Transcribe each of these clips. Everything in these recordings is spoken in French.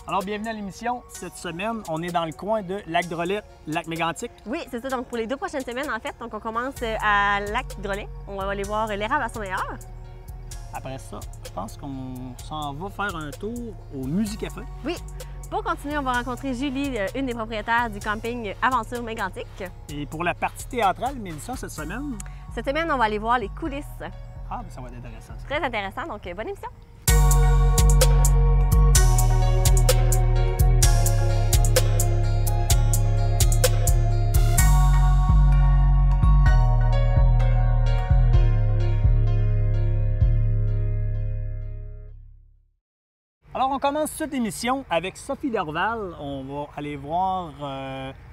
Alors, bienvenue à l'émission. Cette semaine, on est dans le coin de Lac-Drolet, Lac-Mégantic. Oui, c'est ça. Donc, pour les 2 prochaines semaines, en fait, donc on commence à Lac-Drolet. On va aller voir l'érable à son meilleur. Après ça, je pense qu'on s'en va faire un tour au Musicafé. Oui. Pour continuer, on va rencontrer Julie, une des propriétaires du camping Aventure Mégantic. Et pour la partie théâtrale, Mélissa, cette semaine... Cette semaine, on va aller voir les coulisses. Ah, bien, ça va être intéressant. Ça. Très intéressant, donc bonne émission. Alors, on commence cette émission avec Sophie Dorval. On va aller voir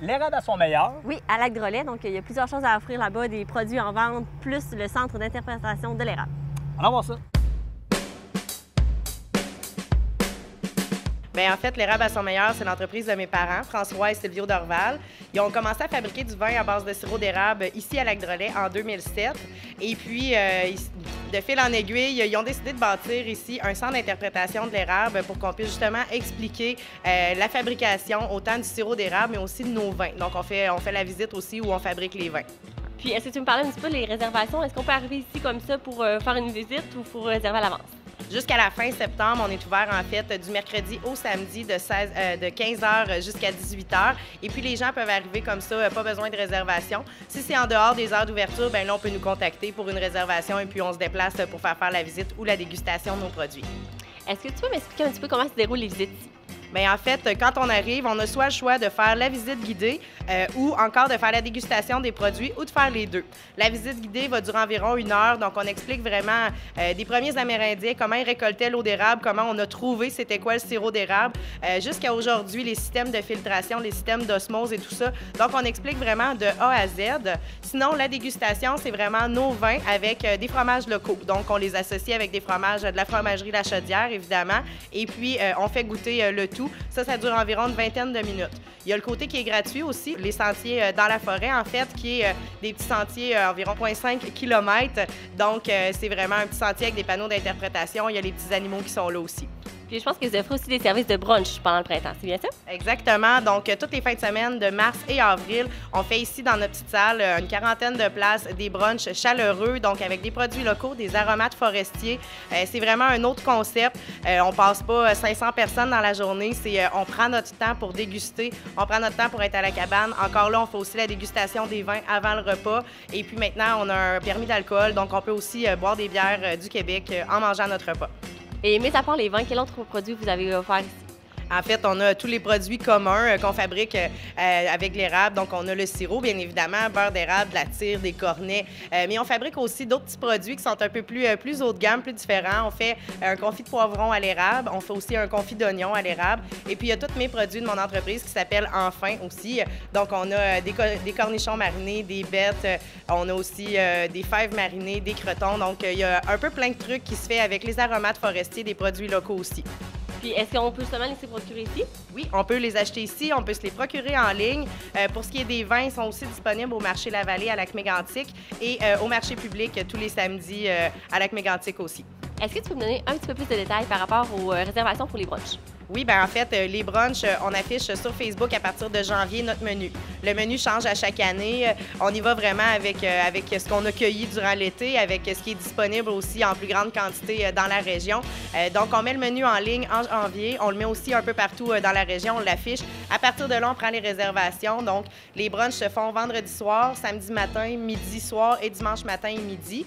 l'érable à son meilleur. Oui, à Lac-Drolet. Donc, il y a plusieurs choses à offrir là-bas, des produits en vente, plus le centre d'interprétation de l'érable. Allons voir ça. Bien, en fait, l'érable à son meilleur, c'est l'entreprise de mes parents, François et Sylvio Dorval. Ils ont commencé à fabriquer du vin à base de sirop d'érable ici à Lac-Drolet en 2007. Et puis, de fil en aiguille, ils ont décidé de bâtir ici un centre d'interprétation de l'érable pour qu'on puisse justement expliquer la fabrication autant du sirop d'érable, mais aussi de nos vins. Donc, on fait la visite aussi où on fabrique les vins. Puis, est-ce que tu me parlais un petit peu des réservations? Est-ce qu'on peut arriver ici comme ça pour faire une visite ou pour réserver à l'avance? Jusqu'à la fin septembre, on est ouvert en fait du mercredi au samedi de 15h jusqu'à 18h. Et puis les gens peuvent arriver comme ça, pas besoin de réservation. Si c'est en dehors des heures d'ouverture, bien là, on peut nous contacter pour une réservation et puis on se déplace pour faire la visite ou la dégustation de nos produits. Est-ce que tu peux m'expliquer un petit peu comment se déroulent les visites ici? Bien, en fait, quand on arrive, on a soit le choix de faire la visite guidée ou encore de faire la dégustation des produits ou de faire les deux. La visite guidée va durer environ 1 heure, donc on explique vraiment des premiers Amérindiens, comment ils récoltaient l'eau d'érable, comment on a trouvé c'était quoi le sirop d'érable, jusqu'à aujourd'hui, les systèmes de filtration, les systèmes d'osmose et tout ça. Donc, on explique vraiment de A à Z. Sinon, la dégustation, c'est vraiment nos vins avec des fromages locaux. Donc, on les associe avec des fromages de la fromagerie La Chaudière, évidemment, et puis on fait goûter le tout. Ça dure environ une vingtaine de minutes. Il y a le côté qui est gratuit aussi, les sentiers dans la forêt, en fait, qui est des petits sentiers environ 0,5 km. Donc, c'est vraiment un petit sentier avec des panneaux d'interprétation. Il y a les petits animaux qui sont là aussi. Puis je pense que vous offrez aussi des services de brunch pendant le printemps, c'est bien ça? Exactement. Donc, toutes les fins de semaine de mars et avril, on fait ici dans notre petite salle une quarantaine de places, des brunchs chaleureux, donc avec des produits locaux, des aromates forestiers. C'est vraiment un autre concept. On passe pas 500 personnes dans la journée. On prend notre temps pour déguster, on prend notre temps pour être à la cabane. Encore là, on fait aussi la dégustation des vins avant le repas. Et puis maintenant, on a un permis d'alcool, donc on peut aussi boire des bières du Québec en mangeant notre repas. Et mis à part les vins, quel autre produit vous avez offert ici? En fait, on a tous les produits communs qu'on fabrique avec l'érable. Donc, on a le sirop, bien évidemment, beurre d'érable, de la tire, des cornets. Mais on fabrique aussi d'autres petits produits qui sont un peu plus haut de gamme, plus différents. On fait un confit de poivron à l'érable. On fait aussi un confit d'oignon à l'érable. Et puis, il y a tous mes produits de mon entreprise qui s'appellent Enfin aussi. Donc, on a des cornichons marinés, des bêtes. On a aussi des fèves marinées, des crotons. Donc, il y a un peu plein de trucs qui se fait avec les aromates forestiers, des produits locaux aussi. Puis, est-ce qu'on peut seulement les procurer ici? Oui, on peut les acheter ici, on peut se les procurer en ligne. Pour ce qui est des vins, ils sont aussi disponibles au marché Lavallée à Lac-Mégantic et au marché public tous les samedis à Lac-Mégantic aussi. Est-ce que tu peux me donner un petit peu plus de détails par rapport aux réservations pour les brunchs? Oui, bien en fait, les brunchs, on affiche sur Facebook à partir de janvier notre menu. Le menu change à chaque année. On y va vraiment avec ce qu'on a cueilli durant l'été, avec ce qui est disponible aussi en plus grande quantité dans la région. Donc, on met le menu en ligne en janvier. On le met aussi un peu partout dans la région, on l'affiche. À partir de là, on prend les réservations. Donc, les brunchs se font vendredi soir, samedi matin, midi soir et dimanche matin et midi.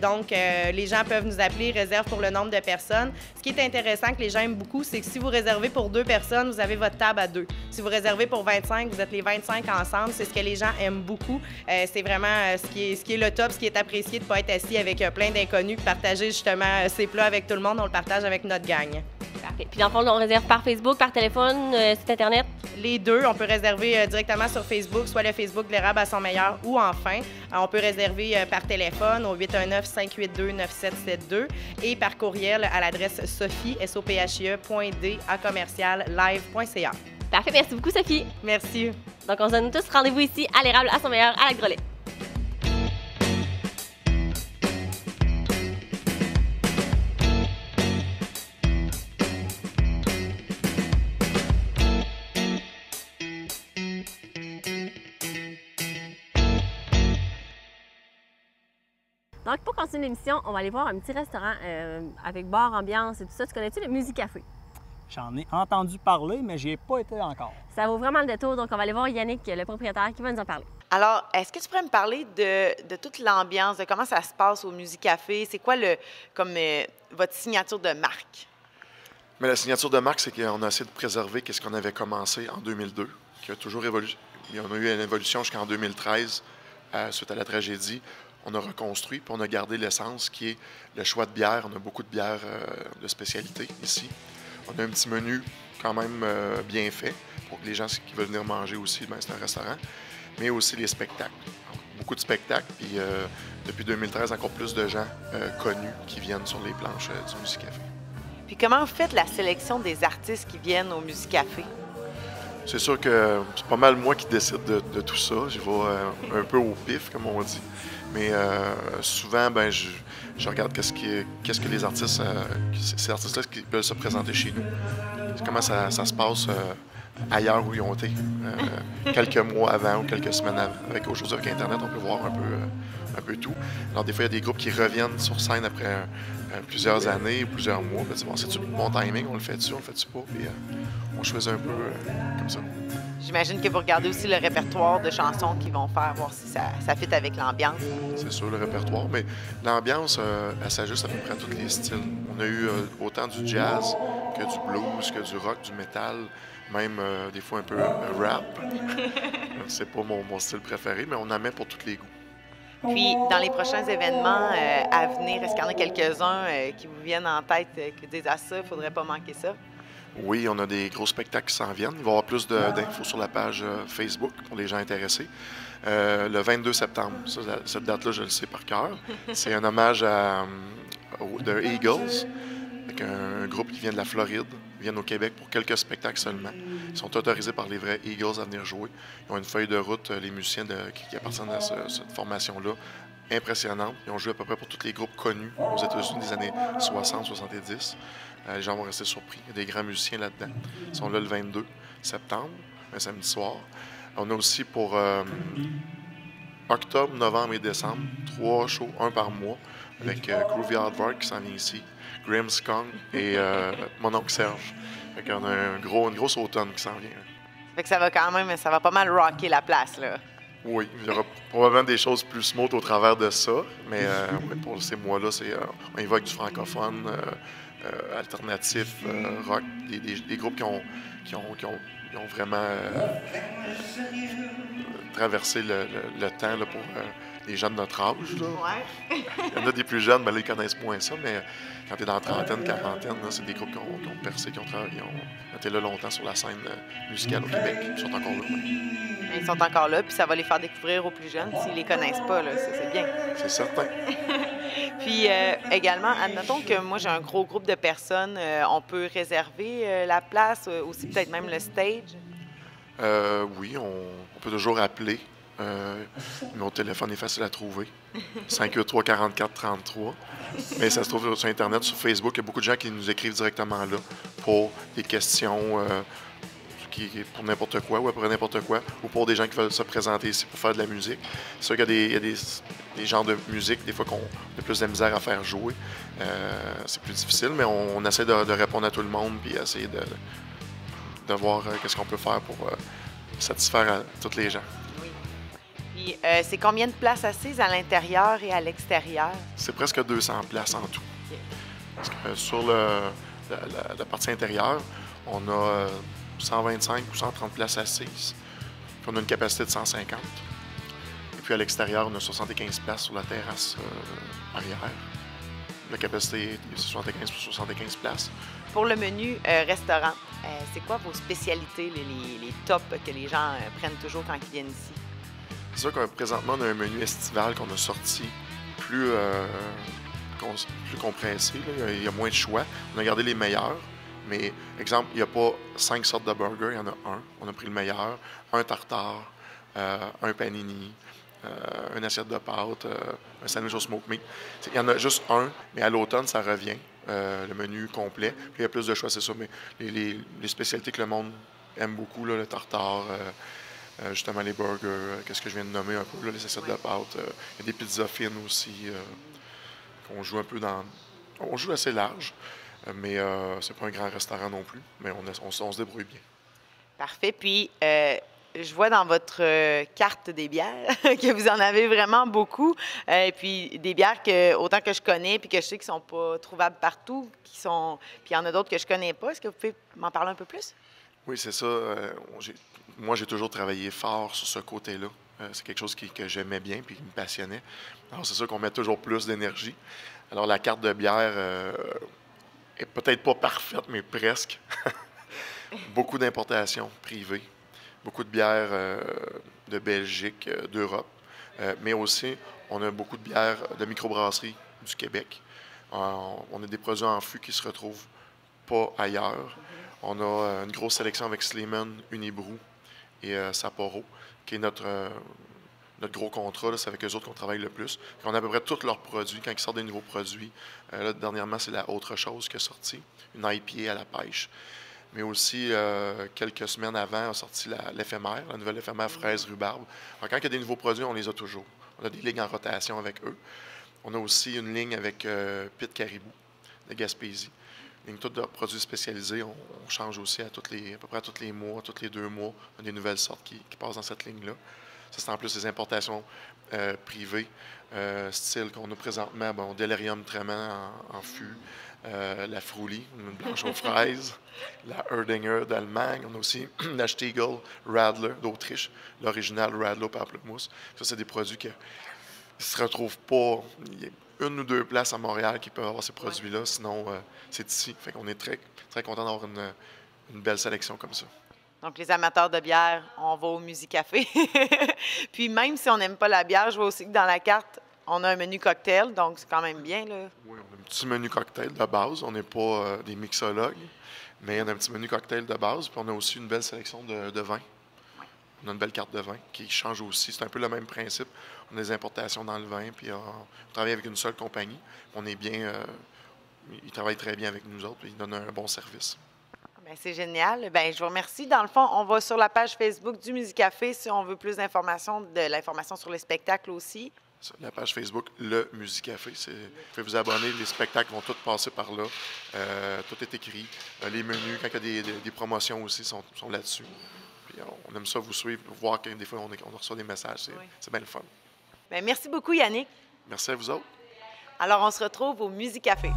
Donc, les gens peuvent nous appeler, réservent pour le nombre de personnes. Ce qui est intéressant que les gens aiment beaucoup, c'est que si vous réservez pour 2 personnes, vous avez votre table à 2. Si vous réservez pour 25, vous êtes les 25 ensemble. C'est ce que les gens aiment beaucoup. C'est vraiment ce qui est le top, ce qui est apprécié de ne pas être assis avec plein d'inconnus, partager justement ses plats avec tout le monde. On le partage avec notre gang. Parfait. Puis dans le fond, on réserve par Facebook, par téléphone, site Internet? Les deux. On peut réserver directement sur Facebook, soit le Facebook de l'érable à son meilleur ou Enfin. On peut réserver par téléphone au 819-582-9772 et par courriel à l'adresse sophie.d@commercial-live.ca. Parfait. Merci beaucoup, Sophie. Merci. Donc, on se donne tous rendez-vous ici à l'érable à son meilleur à Lac-Drolet. Donc, pour continuer l'émission, on va aller voir un petit restaurant avec bar, ambiance et tout ça. Tu connais-tu le Musicafé? J'en ai entendu parler, mais j'y ai pas été encore. Ça vaut vraiment le détour, donc on va aller voir Yannick, le propriétaire, qui va nous en parler. Alors, est-ce que tu pourrais me parler de toute l'ambiance, de comment ça se passe au Musicafé? C'est quoi votre signature de marque? Mais la signature de marque, c'est qu'on a essayé de préserver ce qu'on avait commencé en 2002, qui a toujours évolué. On a eu une évolution jusqu'en 2013, suite à la tragédie. On a reconstruit, puis on a gardé l'essence, qui est le choix de bière. On a beaucoup de bières de spécialité ici. On a un petit menu quand même bien fait pour que les gens qui veulent venir manger aussi, c'est un restaurant, mais aussi les spectacles. Donc, beaucoup de spectacles, puis depuis 2013, encore plus de gens connus qui viennent sur les planches du Musicafé. Puis comment vous faites la sélection des artistes qui viennent au Musicafé? C'est sûr que c'est pas mal moi qui décide de tout ça. Je vais un peu au pif, comme on dit. Mais souvent, je regarde qu'est-ce que les artistes, ces artistes-là qui veulent se présenter chez nous. Comment ça se passe ailleurs où ils ont été, quelques mois avant ou quelques semaines avant. Aujourd'hui, avec Internet, on peut voir un peu tout. Alors, des fois, il y a des groupes qui reviennent sur scène après plusieurs années, plusieurs mois. Bon, c'est-tu le bon timing? On le fait-tu pas? Puis on choisit un peu comme ça. J'imagine que vous regardez aussi le répertoire de chansons qu'ils vont faire, voir si ça fit avec l'ambiance. C'est sûr, le répertoire, mais l'ambiance, elle s'ajuste à peu près à tous les styles. On a eu autant du jazz que du blues, que du rock, du métal, même des fois un peu rap. C'est pas mon style préféré, mais on en met pour tous les goûts. Puis, dans les prochains événements à venir, est-ce qu'il y en a quelques-uns qui vous viennent en tête, qui disent « Ah, ça, il ne faudrait pas manquer ça ». Oui, on a des gros spectacles qui s'en viennent. Il va y avoir plus d'infos sur la page Facebook pour les gens intéressés. Le 22 septembre, cette date-là, je le sais par cœur. C'est un hommage aux Eagles, avec un groupe qui vient de la Floride. Ils viennent au Québec pour quelques spectacles seulement. Ils sont autorisés par les vrais Eagles à venir jouer. Ils ont une feuille de route, les musiciens qui appartiennent à cette formation-là, impressionnante. Ils ont joué à peu près pour tous les groupes connus aux États-Unis des années 60-70. Les gens vont rester surpris. Il y a des grands musiciens là-dedans. Ils sont là le 22 septembre, un samedi soir. On a aussi pour octobre, novembre et décembre, 3 shows, un par mois, avec Groovy Hardwork qui s'en vient ici, Graham Skong et mon oncle Serge. Fait qu'on a une grosse automne qui s'en vient. Fait que ça va pas mal rocker la place, là. Oui, il y aura probablement des choses plus smooth au travers de ça, mais pour ces mois-là, on évoque du francophone, alternatif, rock, des groupes qui ont vraiment traversé le temps là, pour les gens de notre âge. Là. Ouais. Il y en a des plus jeunes, là, ils connaissent moins ça, mais quand tu es dans la trentaine, quarantaine, là, c'est des groupes qui ont percé, qui ont été là longtemps sur la scène musicale au Québec. Ils sont encore là. Ouais. Ils sont encore là, puis ça va les faire découvrir aux plus jeunes. S'ils les connaissent pas, là, c'est bien. C'est certain. Puis également, admettons que moi, j'ai un gros groupe de personnes. On peut réserver la place, aussi peut-être même le stage? Oui, on peut toujours appeler. Mon téléphone est facile à trouver. 583-44-33. Mais ça se trouve sur Internet, sur Facebook. Il y a beaucoup de gens qui nous écrivent directement là pour des questions pour n'importe quoi ou après n'importe quoi, ou pour des gens qui veulent se présenter ici pour faire de la musique. C'est sûr qu'il y a des genres de musique, des fois qu'on a plus de misère à faire jouer. C'est plus difficile, mais on essaie de répondre à tout le monde puis essayer de voir qu'est-ce qu'on peut faire pour satisfaire tous les gens. Puis, c'est combien de places assises à l'intérieur et à l'extérieur? C'est presque 200 places en tout. Okay. Parce que sur la partie intérieure, on a 125 ou 130 places assises. Puis on a une capacité de 150. Et puis à l'extérieur, on a 75 places sur la terrasse arrière. La capacité est 75 pour 75 places. Pour le menu restaurant, c'est quoi vos spécialités, les tops que les gens prennent toujours quand ils viennent ici? C'est sûr que présentement, on a un menu estival qu'on a sorti plus compressé. Là. Il y a moins de choix. On a gardé les meilleurs. Mais, exemple, il n'y a pas 5 sortes de burgers, il y en a un. On a pris le meilleur. Un tartare, un panini, une assiette de pâtes, un sandwich au smoked meat. Il y en a juste un, mais à l'automne, ça revient, le menu complet. Puis il y a plus de choix, c'est ça. Mais les spécialités que le monde aime beaucoup, là, le tartare, Justement, les burgers, qu'est-ce que je viens de nommer un peu, là, les assiettes de pâtes. Il y a des pizzas fines aussi, qu'on joue un peu dans... On joue assez large, mais c'est pas un grand restaurant non plus, mais on se débrouille bien. Parfait. Puis, je vois dans votre carte des bières que vous en avez vraiment beaucoup. Et puis, des bières autant que je connais, puis que je sais qu'ils ne sont pas trouvables partout, puis il y en a d'autres que je ne connais pas. Est-ce que vous pouvez m'en parler un peu plus? Oui, c'est ça. Moi, j'ai toujours travaillé fort sur ce côté-là. C'est quelque chose que j'aimais bien puis qui me passionnait. Alors, c'est sûr qu'on met toujours plus d'énergie. Alors, la carte de bière est peut-être pas parfaite, mais presque. Beaucoup d'importations privées. Beaucoup de bières de Belgique, d'Europe. Mais aussi, on a beaucoup de bières de microbrasserie du Québec. On a des produits en fût qui se retrouvent pas ailleurs. On a une grosse sélection avec Sleeman, Unibrew et Sapporo, qui est notre gros contrat. C'est avec eux autres qu'on travaille le plus. On a à peu près tous leurs produits. Quand ils sortent des nouveaux produits, là, dernièrement, c'est la Autre Chose qui est sortie, une IPA à la pêche. Mais aussi, quelques semaines avant, on a sorti l'éphémère, la nouvelle éphémère fraise-rhubarbe. Alors, quand il y a des nouveaux produits, on les a toujours. On a des lignes en rotation avec eux. On a aussi une ligne avec Pit Caribou de Gaspésie. Une ligne toute de produits spécialisés. On change aussi à peu près à tous les mois, tous les 2 mois. On a des nouvelles sortes qui passent dans cette ligne-là. Ça, c'est en plus des importations privées, style qu'on a présentement, Delirium Traitement en fût, la Fruly, une blanche aux fraises, la Erdinger d'Allemagne. On a aussi la Stiegel Radler d'Autriche, l'original Radler Pamplemousse. Ça, c'est des produits qui ne se retrouvent pas. Il y a 1 ou 2 places à Montréal qui peuvent avoir ces produits-là, sinon c'est ici. Fait qu'on est très, très content d'avoir une belle sélection comme ça. Donc, les amateurs de bière, on va au Musicafé. Puis, même si on n'aime pas la bière, je vois aussi que dans la carte, on a un menu cocktail, donc c'est quand même bien, là. Oui, on a un petit menu cocktail de base. On n'est pas des mixologues, mais on a un petit menu cocktail de base. Puis on a aussi une belle sélection de vins. Oui. On a une belle carte de vin qui change aussi. C'est un peu le même principe. On a des importations dans le vin, puis on travaille avec une seule compagnie. On est bien... ils travaillent très bien avec nous autres, puis ils donnent un bon service. Bien, c'est génial. Bien, je vous remercie. Dans le fond, on va sur la page Facebook du Musicafé si on veut plus d'informations, de l'information sur les spectacles aussi. La page Facebook, le Musicafé. Vous pouvez vous abonner. Les spectacles vont tous passer par là. Tout est écrit. Les menus, quand il y a des promotions aussi, sont là-dessus. Puis on aime ça vous suivre, voir que des fois, on reçoit des messages. C'est bien le fun. Bien, merci beaucoup, Yannick. Merci à vous autres. Alors, on se retrouve au Musicafé.